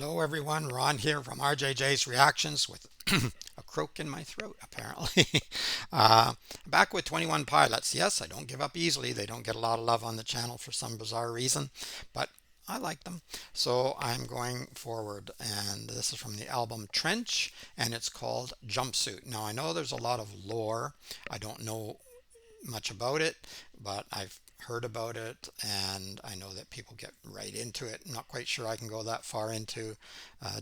Hello everyone, Ron here from RJJ's Reactions with a croak in my throat apparently. uh, Back with 21 Pilots. Yes, I don't give up easily. They don't get a lot of love on the channel for some bizarre reason, but I like them. So I'm going forward, and this is from the album Trench, and it's called Jumpsuit. Now I know there's a lot of lore. I don't know much about it, but I've heard about it and I know that people get right into it. I'm not quite sure I can go that far into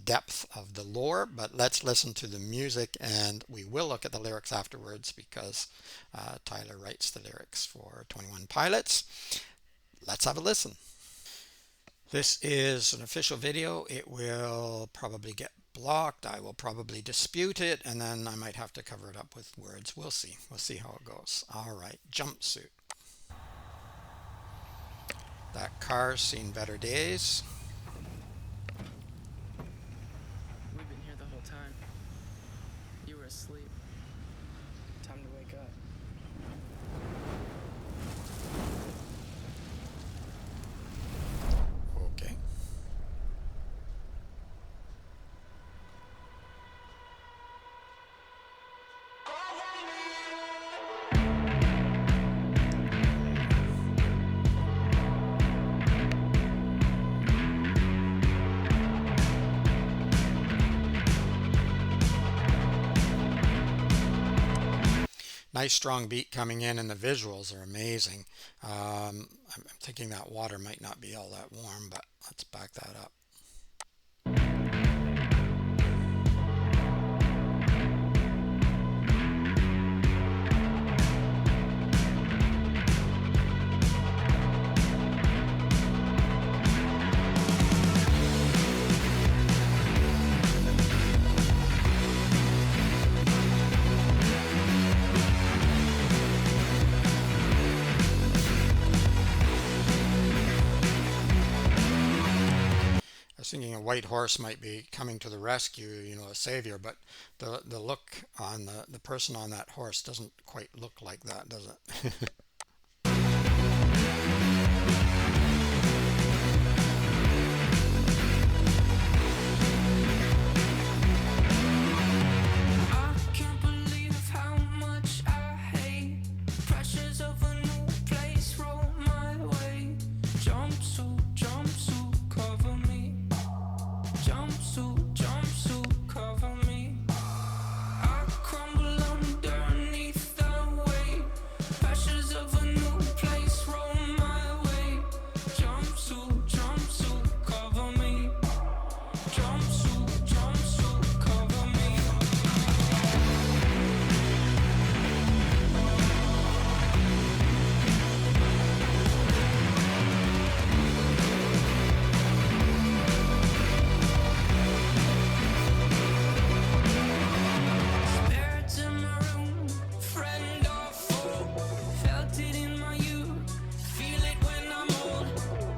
depth of the lore, but let's listen to the music and we will look at the lyrics afterwards because Tyler writes the lyrics for 21 Pilots. Let's have a listen. This is an official video. It will probably get blocked. I will probably dispute it and then I might have to cover it up with words. We'll see. We'll see how it goes. All right, Jumpsuit. That car's seen better days. We've been here the whole time. You were asleep. Time to wake up. Okay. Nice strong beat coming in and the visuals are amazing. I'm thinking that water might not be all that warm, but let's back that up. I was thinking a white horse might be coming to the rescue, you know, a savior, but the look on the person on that horse doesn't quite look like that, does it? I can't believe how much I hate pressures of a new place roll my way. Jumpsuit, jumpsuit, cover me. Jumpsuit, jumpsuit, cover me. I crumble underneath the weight. Pressures of a new place roll my way. Jumpsuit, jumpsuit, cover me. Jumpsuit, jumpsuit, cover me. Spirits in my room, friend or foe. Felt it in my youth, feel it when I'm old.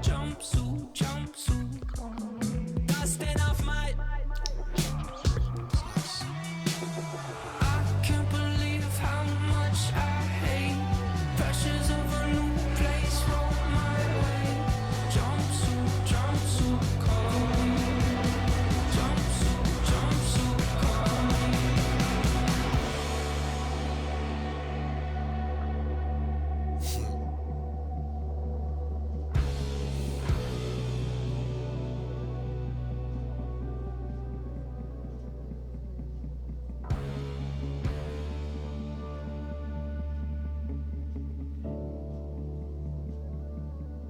Jumpsuit, jumpsuit, dusting off my. I can't believe how much I hate pressures of a new place roll my way. Jumpsuit, jumpsuit, cover me. Jumpsuit, jumpsuit, cover me.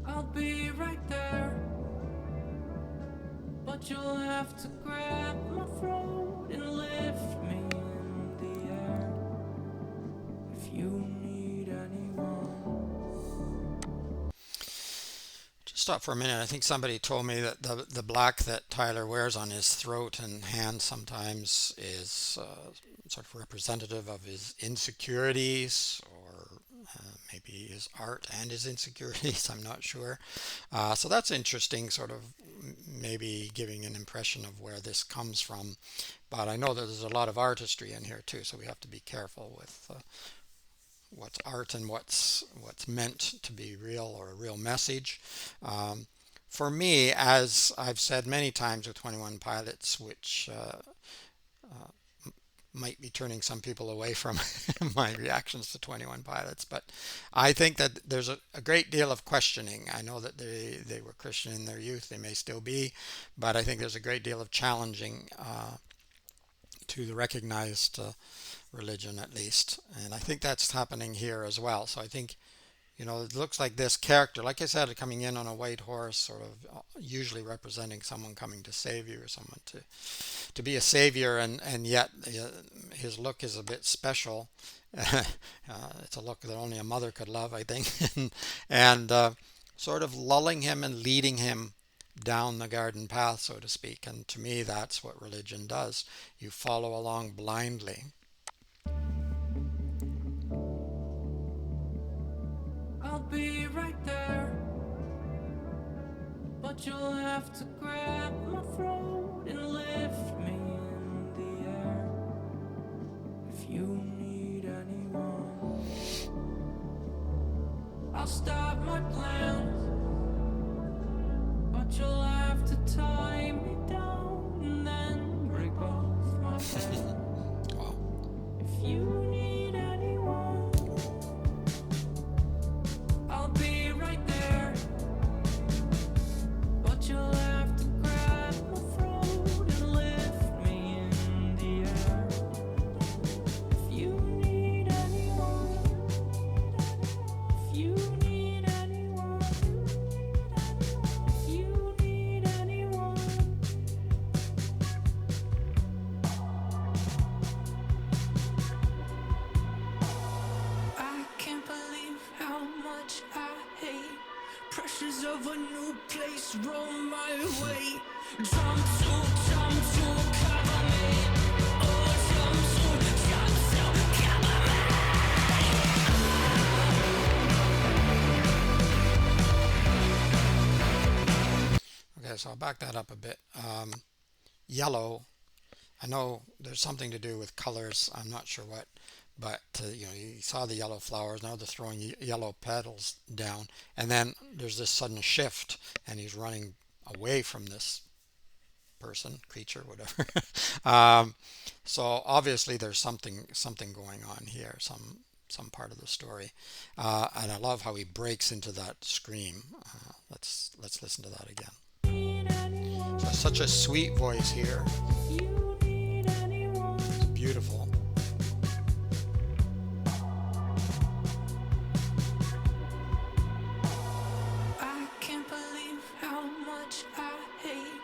I'll be right there, but you'll have to grab my throat and lift me in the air if you need anyone. Just stop for a minute. I think somebody told me that the black that Tyler wears on his throat and hands sometimes is sort of representative of his insecurities or maybe his art and his insecurities. I'm not sure. So that's interesting, sort of maybe giving an impression of where this comes from. But I know that there's a lot of artistry in here too, so we have to be careful with what's art and what's meant to be real or a real message. For me, as I've said many times with 21 Pilots, which might be turning some people away from my reactions to 21 Pilots, but I think that there's a great deal of questioning. I know that they were Christian in their youth, they may still be, but I think there's a great deal of challenging to the recognized religion at least. And I think that's happening here as well. So I think, it looks like this character, like I said, coming in on a white horse, sort of usually representing someone coming to save you or someone to be a savior, and yet his look is a bit special. It's a look that only a mother could love, I think, and sort of lulling him and leading him down the garden path, so to speak. And to me, that's what religion does. You follow along blindly. I'll be right there, but you'll have to grab my throat and lift me in the air. If you need anyone, I'll stop my plans, but you'll have to tie me down and then break both my hands. Wow. If you need anyone, I'll be right there, but you'll have to grab my throat and lift me in the air. If you need anyone, if you need anyone, if you need anyone. I can't believe how much I hate pressures of a new place roll my way. Jumpsuit, cover me. Oh, jumpsuit, cover Okay, so I'll back that up a bit. Yellow, I know there's something to do with colors. I'm not sure what, but you saw the yellow flowers. Now they're throwing yellow petals down, and then there's this sudden shift, and he's running away from this person, creature, whatever. um, so obviously there's something going on here, some part of the story, and I love how he breaks into that scream. Let's listen to that again. So such a sweet voice here. It's beautiful. I can't believe how much I hate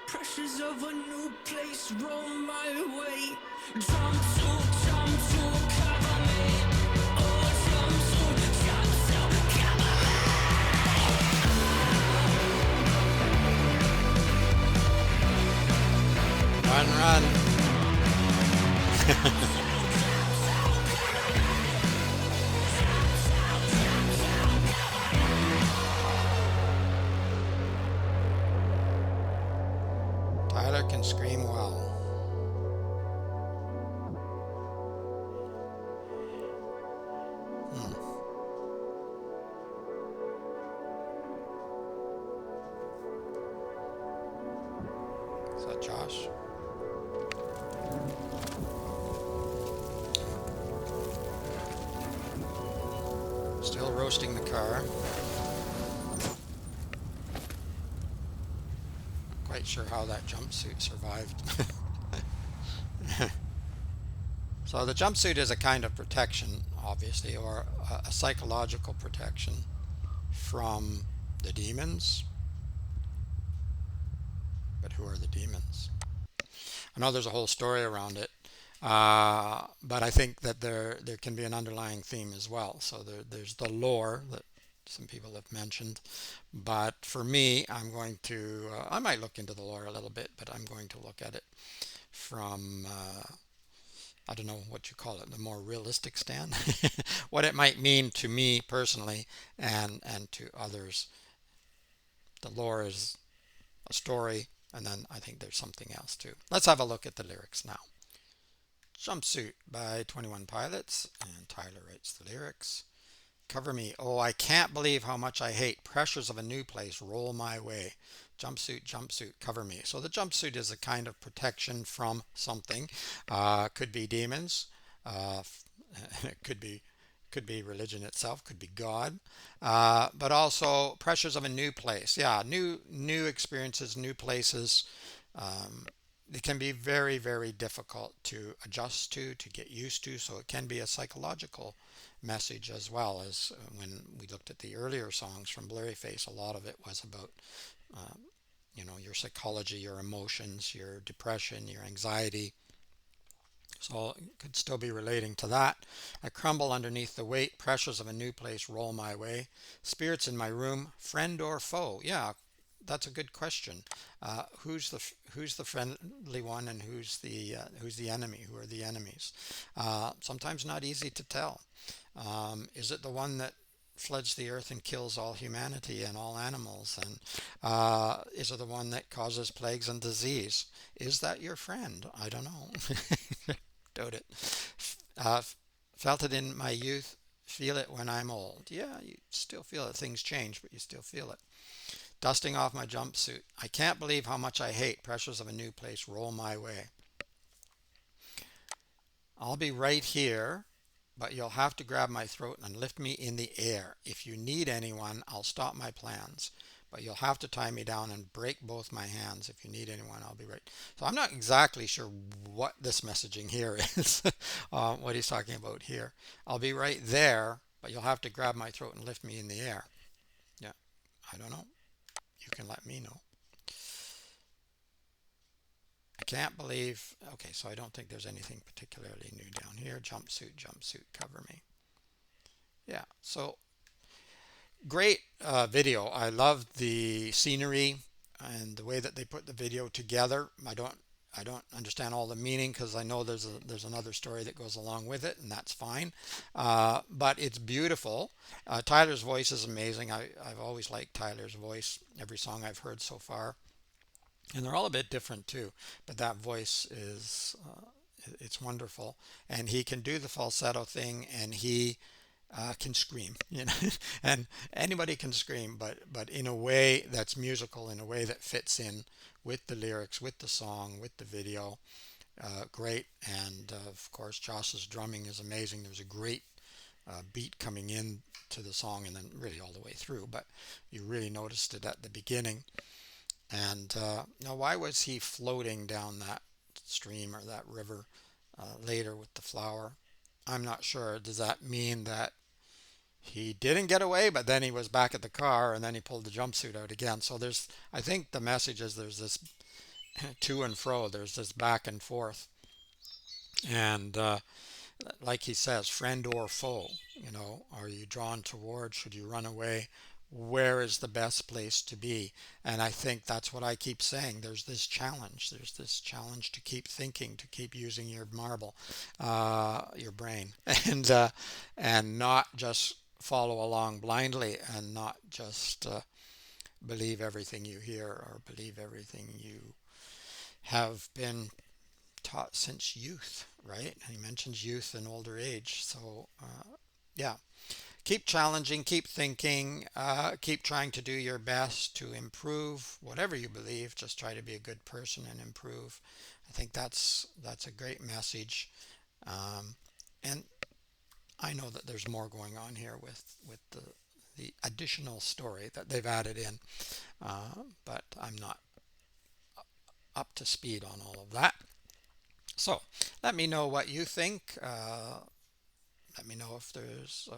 pressures of a new place roll my way. Jumpsuit, cover me. Oh, jumpsuit, Run, run. Tyler can scream well. Hmm. Is that Josh? Still roasting the car. Quite sure how that jumpsuit survived. So the jumpsuit is a kind of protection, obviously, or a psychological protection from the demons. But who are the demons? I know there's a whole story around it, but I think that there can be an underlying theme as well. So there's the lore that some people have mentioned, but for me, I might look into the lore a little bit, but I'm going to look at it from I don't know what you call it, the more realistic stand, what it might mean to me personally and to others. The lore is a story, and then I think there's something else too. Let's have a look at the lyrics now. Jumpsuit by 21 Pilots, and Tyler writes the lyrics. Cover me. Oh, I can't believe how much I hate. Pressures of a new place roll my way. Jumpsuit, jumpsuit, cover me. So the jumpsuit is a kind of protection from something. Could be demons. Uh, it could be religion itself. Could be God. But also pressures of a new place. Yeah, new experiences, new places. Um, it can be very, very difficult to adjust to get used to. So it can be a psychological message as well as when we looked at the earlier songs from Blurryface. A lot of it was about, uh, your psychology, your emotions, your depression, your anxiety. So it could still be relating to that. I crumble underneath the weight. Pressures of a new place roll my way. Spirits in my room, friend or foe? Yeah, that's a good question. Who's the friendly one and who's the enemy? Who are the enemies? Sometimes not easy to tell. Is it the one that floods the earth and kills all humanity and all animals? And is it the one that causes plagues and disease? Is that your friend? I don't know. Doubt it. Uh, felt it in my youth, feel it when I'm old. Yeah, you still feel it. Things change, but you still feel it. Dusting off my jumpsuit. I can't believe how much I hate pressures of a new place roll my way. I'll be right here, but you'll have to grab my throat and lift me in the air. If you need anyone, I'll stop my plans. But you'll have to tie me down and break both my hands. If you need anyone, I'll be right. So I'm not exactly sure what this messaging here is, what he's talking about here. I'll be right there, but you'll have to grab my throat and lift me in the air. Yeah, I don't know. You can let me know. I can't believe. Okay, so I don't think there's anything particularly new down here. Jumpsuit, jumpsuit, cover me. Yeah, so great video. I love the scenery and the way that they put the video together. I don't understand all the meaning because I know there's another story that goes along with it, and that's fine. But it's beautiful. Tyler's voice is amazing. I've always liked Tyler's voice. Every song I've heard so far, and they're all a bit different too. But that voice is it's wonderful, and he can do the falsetto thing, and he can scream, and anybody can scream, but in a way that's musical, in a way that fits in with the lyrics, with the song, with the video. Great, and of course Josh's drumming is amazing. There's a great beat coming in to the song, and then really all the way through. But you really noticed it at the beginning. And now, why was he floating down that stream or that river later with the flower? I'm not sure. Does that mean that he didn't get away, but then he was back at the car and then he pulled the jumpsuit out again? So I think the message is there's this to and fro, there's this back and forth. And like he says, friend or foe, are you drawn toward? Should you run away? Where is the best place to be? And I think that's what I keep saying. There's this challenge. There's this challenge to keep thinking, to keep using your marble, your brain, and not just follow along blindly, and not just believe everything you hear or believe everything you have been taught since youth, right? And he mentions youth and older age. So, yeah, keep challenging, keep thinking, keep trying to do your best to improve whatever you believe. Just try to be a good person and improve. I think that's a great message. And I know that there's more going on here with the additional story that they've added in, but I'm not up to speed on all of that. So let me know what you think. Let me know if there's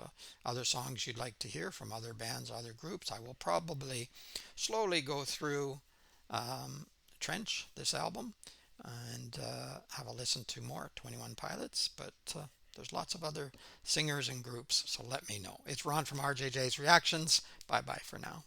other songs you'd like to hear from other bands, other groups. I will probably slowly go through Trench, this album, and have a listen to more 21 Pilots. But there's lots of other singers and groups, so let me know. It's Ron from RJJ's Reactions. Bye bye for now.